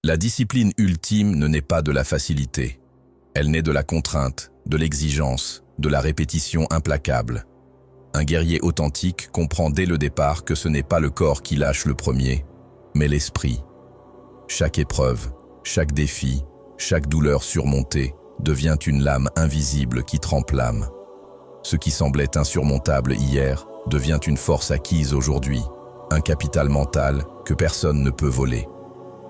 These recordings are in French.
La discipline ultime ne naît pas de la facilité. Elle naît de la contrainte, de l'exigence, de la répétition implacable. Un guerrier authentique comprend dès le départ que ce n'est pas le corps qui lâche le premier, mais l'esprit. Chaque épreuve, chaque défi, chaque douleur surmontée devient une lame invisible qui trempe l'âme. Ce qui semblait insurmontable hier devient une force acquise aujourd'hui, un capital mental que personne ne peut voler.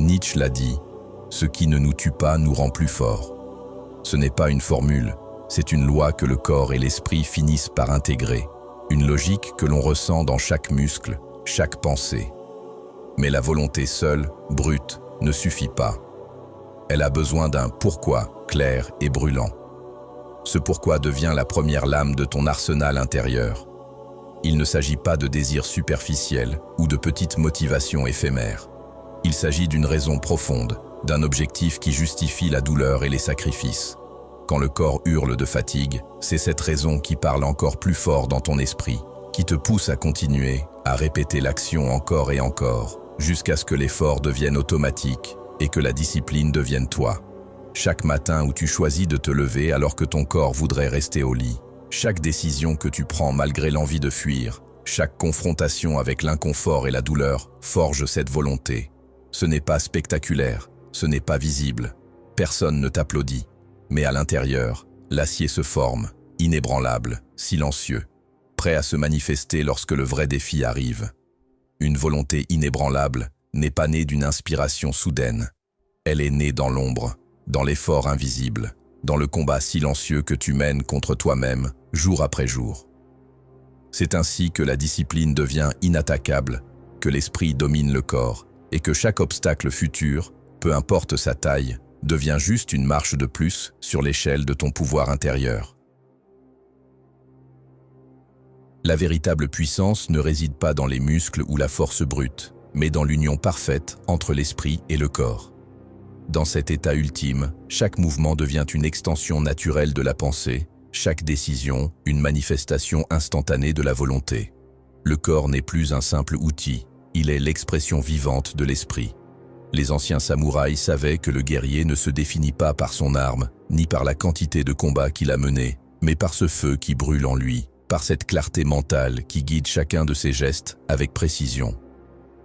Nietzsche l'a dit, « Ce qui ne nous tue pas nous rend plus forts ». Ce n'est pas une formule, c'est une loi que le corps et l'esprit finissent par intégrer, une logique que l'on ressent dans chaque muscle, chaque pensée. Mais la volonté seule, brute, ne suffit pas. Elle a besoin d'un pourquoi clair et brûlant. Ce pourquoi devient la première lame de ton arsenal intérieur. Il ne s'agit pas de désirs superficiels ou de petites motivations éphémères. Il s'agit d'une raison profonde, d'un objectif qui justifie la douleur et les sacrifices. Quand le corps hurle de fatigue, c'est cette raison qui parle encore plus fort dans ton esprit, qui te pousse à continuer, à répéter l'action encore et encore, jusqu'à ce que l'effort devienne automatique et que la discipline devienne toi. Chaque matin où tu choisis de te lever alors que ton corps voudrait rester au lit, chaque décision que tu prends malgré l'envie de fuir, chaque confrontation avec l'inconfort et la douleur forge cette volonté. Ce n'est pas spectaculaire, ce n'est pas visible, personne ne t'applaudit, mais à l'intérieur, l'acier se forme, inébranlable, silencieux, prêt à se manifester lorsque le vrai défi arrive. Une volonté inébranlable n'est pas née d'une inspiration soudaine. Elle est née dans l'ombre, dans l'effort invisible, dans le combat silencieux que tu mènes contre toi-même, jour après jour. C'est ainsi que la discipline devient inattaquable, que l'esprit domine le corps, et que chaque obstacle futur, peu importe sa taille, devient juste une marche de plus sur l'échelle de ton pouvoir intérieur. La véritable puissance ne réside pas dans les muscles ou la force brute, mais dans l'union parfaite entre l'esprit et le corps. Dans cet état ultime, chaque mouvement devient une extension naturelle de la pensée, chaque décision, une manifestation instantanée de la volonté. Le corps n'est plus un simple outil, il est l'expression vivante de l'esprit. Les anciens samouraïs savaient que le guerrier ne se définit pas par son arme, ni par la quantité de combats qu'il a menés, mais par ce feu qui brûle en lui, par cette clarté mentale qui guide chacun de ses gestes avec précision.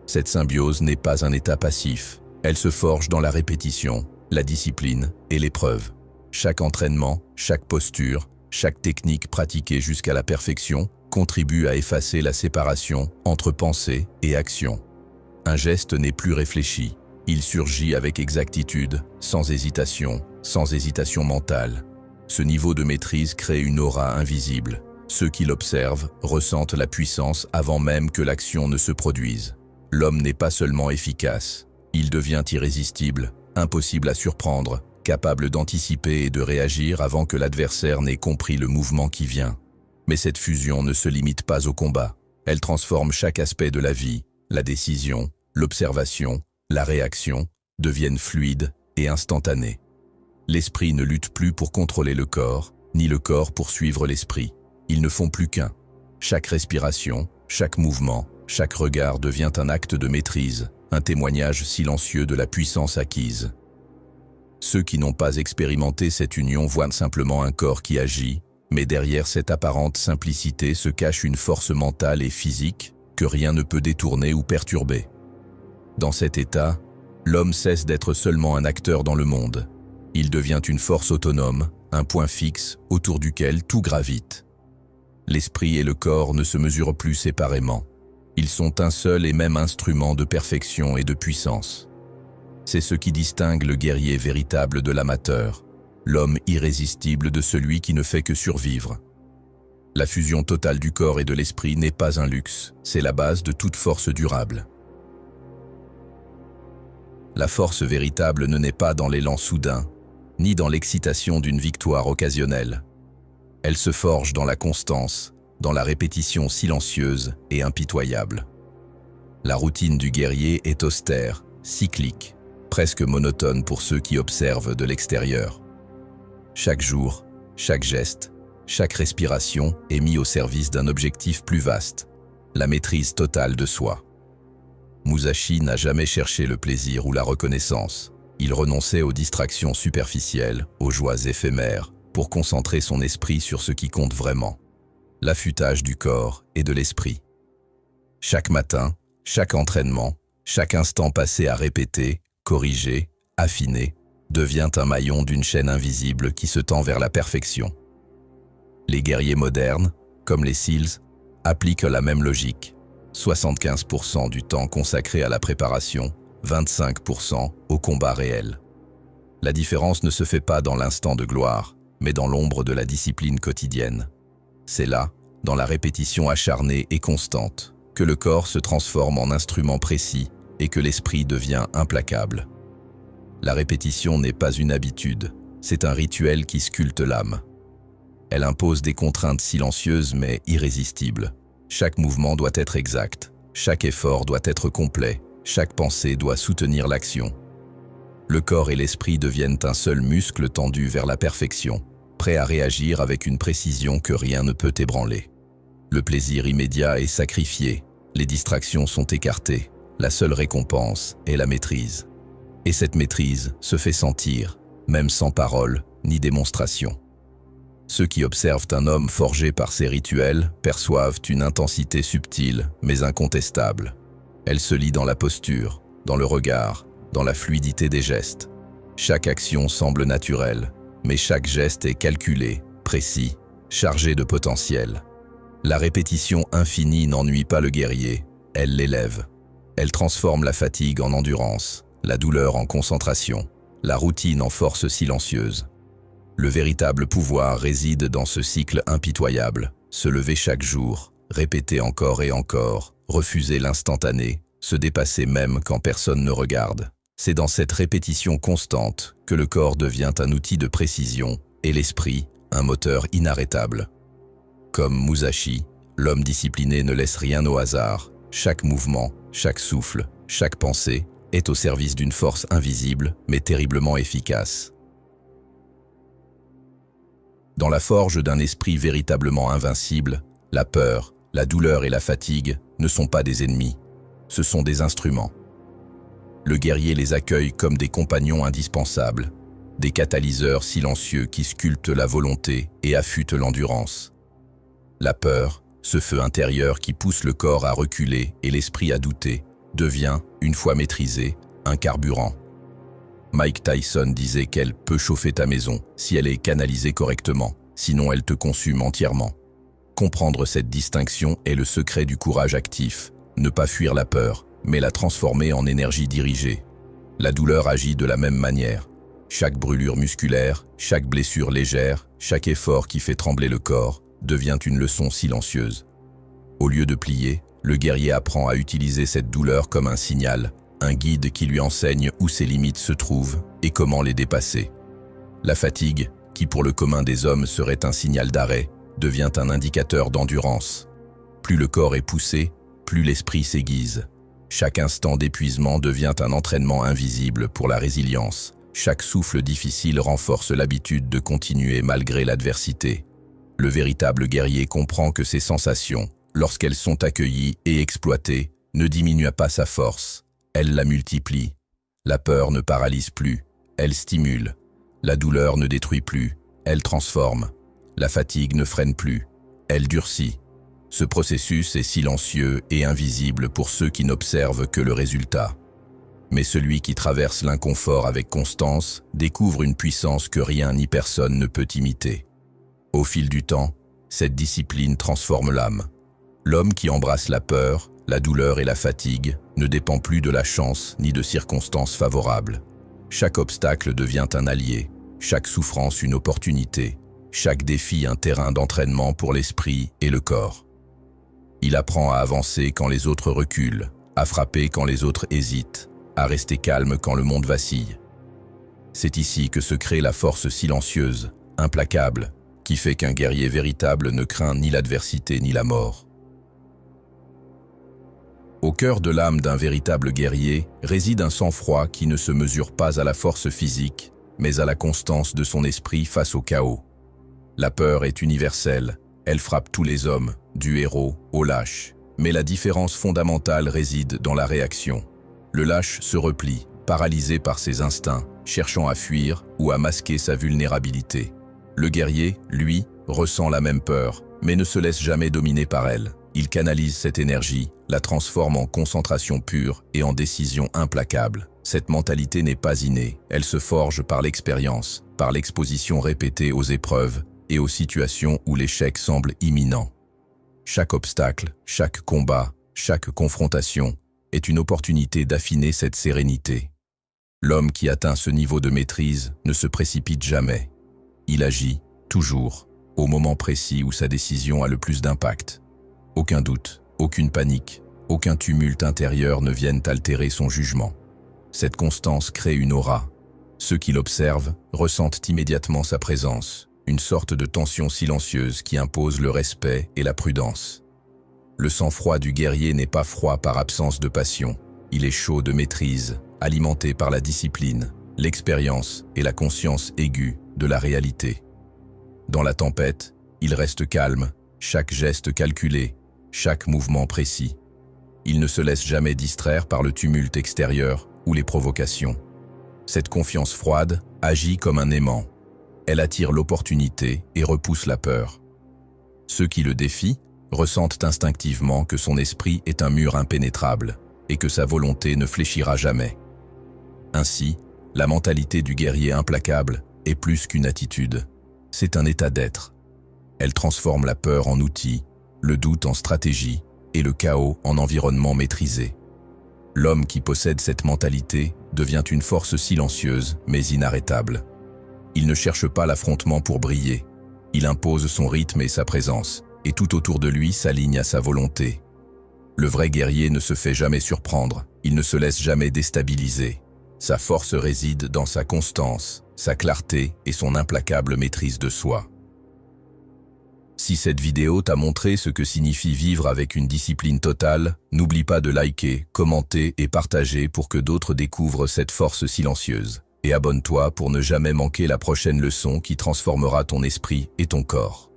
Cette symbiose n'est pas un état passif, elle se forge dans la répétition, la discipline et l'épreuve. Chaque entraînement, chaque posture, chaque technique pratiquée jusqu'à la perfection contribue à effacer la séparation entre pensée et action. Un geste n'est plus réfléchi, il surgit avec exactitude, sans hésitation mentale. Ce niveau de maîtrise crée une aura invisible. Ceux qui l'observent ressentent la puissance avant même que l'action ne se produise. L'homme n'est pas seulement efficace, il devient irrésistible, impossible à surprendre, capable d'anticiper et de réagir avant que l'adversaire n'ait compris le mouvement qui vient. Mais cette fusion ne se limite pas au combat. Elle transforme chaque aspect de la vie, la décision, l'observation, la réaction, deviennent fluides et instantanées. L'esprit ne lutte plus pour contrôler le corps, ni le corps pour suivre l'esprit. Ils ne font plus qu'un. Chaque respiration, chaque mouvement, chaque regard devient un acte de maîtrise, un témoignage silencieux de la puissance acquise. Ceux qui n'ont pas expérimenté cette union voient simplement un corps qui agit, mais derrière cette apparente simplicité se cache une force mentale et physique que rien ne peut détourner ou perturber. Dans cet état, l'homme cesse d'être seulement un acteur dans le monde. Il devient une force autonome, un point fixe autour duquel tout gravite. L'esprit et le corps ne se mesurent plus séparément. Ils sont un seul et même instrument de perfection et de puissance. C'est ce qui distingue le guerrier véritable de l'amateur, l'homme irrésistible de celui qui ne fait que survivre. La fusion totale du corps et de l'esprit n'est pas un luxe, c'est la base de toute force durable. La force véritable ne naît pas dans l'élan soudain, ni dans l'excitation d'une victoire occasionnelle. Elle se forge dans la constance, dans la répétition silencieuse et impitoyable. La routine du guerrier est austère, cyclique, presque monotone pour ceux qui observent de l'extérieur. Chaque jour, chaque geste, chaque respiration est mis au service d'un objectif plus vaste, la maîtrise totale de soi. Musashi n'a jamais cherché le plaisir ou la reconnaissance. Il renonçait aux distractions superficielles, aux joies éphémères, pour concentrer son esprit sur ce qui compte vraiment, l'affûtage du corps et de l'esprit. Chaque matin, chaque entraînement, chaque instant passé à répéter, corriger, affiner, devient un maillon d'une chaîne invisible qui se tend vers la perfection. Les guerriers modernes, comme les SEALs, appliquent la même logique. 75% du temps consacré à la préparation, 25% au combat réel. La différence ne se fait pas dans l'instant de gloire, mais dans l'ombre de la discipline quotidienne. C'est là, dans la répétition acharnée et constante, que le corps se transforme en instrument précis et que l'esprit devient implacable. La répétition n'est pas une habitude, c'est un rituel qui sculpte l'âme. Elle impose des contraintes silencieuses mais irrésistibles. Chaque mouvement doit être exact, chaque effort doit être complet, chaque pensée doit soutenir l'action. Le corps et l'esprit deviennent un seul muscle tendu vers la perfection, prêt à réagir avec une précision que rien ne peut ébranler. Le plaisir immédiat est sacrifié, les distractions sont écartées, la seule récompense est la maîtrise. Et cette maîtrise se fait sentir, même sans parole ni démonstration. Ceux qui observent un homme forgé par ses rituels perçoivent une intensité subtile mais incontestable. Elle se lit dans la posture, dans le regard, dans la fluidité des gestes. Chaque action semble naturelle, mais chaque geste est calculé, précis, chargé de potentiel. La répétition infinie n'ennuie pas le guerrier, elle l'élève. Elle transforme la fatigue en endurance, la douleur en concentration, la routine en force silencieuse. Le véritable pouvoir réside dans ce cycle impitoyable, se lever chaque jour, répéter encore et encore, refuser l'instantané, se dépasser même quand personne ne regarde. C'est dans cette répétition constante que le corps devient un outil de précision et l'esprit, un moteur inarrêtable. Comme Musashi, l'homme discipliné ne laisse rien au hasard. Chaque mouvement, chaque souffle, chaque pensée est au service d'une force invisible mais terriblement efficace. Dans la forge d'un esprit véritablement invincible, la peur, la douleur et la fatigue ne sont pas des ennemis, ce sont des instruments. Le guerrier les accueille comme des compagnons indispensables, des catalyseurs silencieux qui sculptent la volonté et affûtent l'endurance. La peur, ce feu intérieur qui pousse le corps à reculer et l'esprit à douter, devient, une fois maîtrisé, un carburant. Mike Tyson disait qu'elle peut chauffer ta maison si elle est canalisée correctement, sinon elle te consume entièrement. Comprendre cette distinction est le secret du courage actif, ne pas fuir la peur, mais la transformer en énergie dirigée. La douleur agit de la même manière. Chaque brûlure musculaire, chaque blessure légère, chaque effort qui fait trembler le corps, devient une leçon silencieuse. Au lieu de plier, le guerrier apprend à utiliser cette douleur comme un signal, un guide qui lui enseigne où ses limites se trouvent et comment les dépasser. La fatigue, qui pour le commun des hommes serait un signal d'arrêt, devient un indicateur d'endurance. Plus le corps est poussé, plus l'esprit s'aiguise. Chaque instant d'épuisement devient un entraînement invisible pour la résilience. Chaque souffle difficile renforce l'habitude de continuer malgré l'adversité. Le véritable guerrier comprend que ses sensations, lorsqu'elles sont accueillies et exploitées, ne diminuent pas sa force. Elles la multiplient. La peur ne paralyse plus, elle stimule. La douleur ne détruit plus, elle transforme. La fatigue ne freine plus, elle durcit. Ce processus est silencieux et invisible pour ceux qui n'observent que le résultat. Mais celui qui traverse l'inconfort avec constance découvre une puissance que rien ni personne ne peut imiter. Au fil du temps, cette discipline transforme l'âme. L'homme qui embrasse la peur, la douleur et la fatigue ne dépend plus de la chance ni de circonstances favorables. Chaque obstacle devient un allié, chaque souffrance une opportunité, chaque défi un terrain d'entraînement pour l'esprit et le corps. Il apprend à avancer quand les autres reculent, à frapper quand les autres hésitent, à rester calme quand le monde vacille. C'est ici que se crée la force silencieuse, implacable, qui fait qu'un guerrier véritable ne craint ni l'adversité ni la mort. Au cœur de l'âme d'un véritable guerrier réside un sang-froid qui ne se mesure pas à la force physique, mais à la constance de son esprit face au chaos. La peur est universelle, elle frappe tous les hommes, du héros au lâche. Mais la différence fondamentale réside dans la réaction. Le lâche se replie, paralysé par ses instincts, cherchant à fuir ou à masquer sa vulnérabilité. Le guerrier, lui, ressent la même peur, mais ne se laisse jamais dominer par elle. Il canalise cette énergie, la transforme en concentration pure et en décision implacable. Cette mentalité n'est pas innée, elle se forge par l'expérience, par l'exposition répétée aux épreuves et aux situations où l'échec semble imminent. Chaque obstacle, chaque combat, chaque confrontation est une opportunité d'affiner cette sérénité. L'homme qui atteint ce niveau de maîtrise ne se précipite jamais. Il agit, toujours, au moment précis où sa décision a le plus d'impact. Aucun doute, aucune panique, aucun tumulte intérieur ne viennent altérer son jugement. Cette constance crée une aura. Ceux qui l'observent ressentent immédiatement sa présence, une sorte de tension silencieuse qui impose le respect et la prudence. Le sang-froid du guerrier n'est pas froid par absence de passion, il est chaud de maîtrise, alimenté par la discipline, l'expérience et la conscience aiguë de la réalité. Dans la tempête, il reste calme, chaque geste calculé, chaque mouvement précis. Il ne se laisse jamais distraire par le tumulte extérieur ou les provocations. Cette confiance froide agit comme un aimant. Elle attire l'opportunité et repousse la peur. Ceux qui le défient ressentent instinctivement que son esprit est un mur impénétrable et que sa volonté ne fléchira jamais. Ainsi, la mentalité du guerrier implacable est plus qu'une attitude. C'est un état d'être. Elle transforme la peur en outil, le doute en stratégie et le chaos en environnement maîtrisé. L'homme qui possède cette mentalité devient une force silencieuse mais inarrêtable. Il ne cherche pas l'affrontement pour briller. Il impose son rythme et sa présence, et tout autour de lui s'aligne à sa volonté. Le vrai guerrier ne se fait jamais surprendre, il ne se laisse jamais déstabiliser. Sa force réside dans sa constance, sa clarté et son implacable maîtrise de soi. Si cette vidéo t'a montré ce que signifie vivre avec une discipline totale, n'oublie pas de liker, commenter et partager pour que d'autres découvrent cette force silencieuse. Et abonne-toi pour ne jamais manquer la prochaine leçon qui transformera ton esprit et ton corps.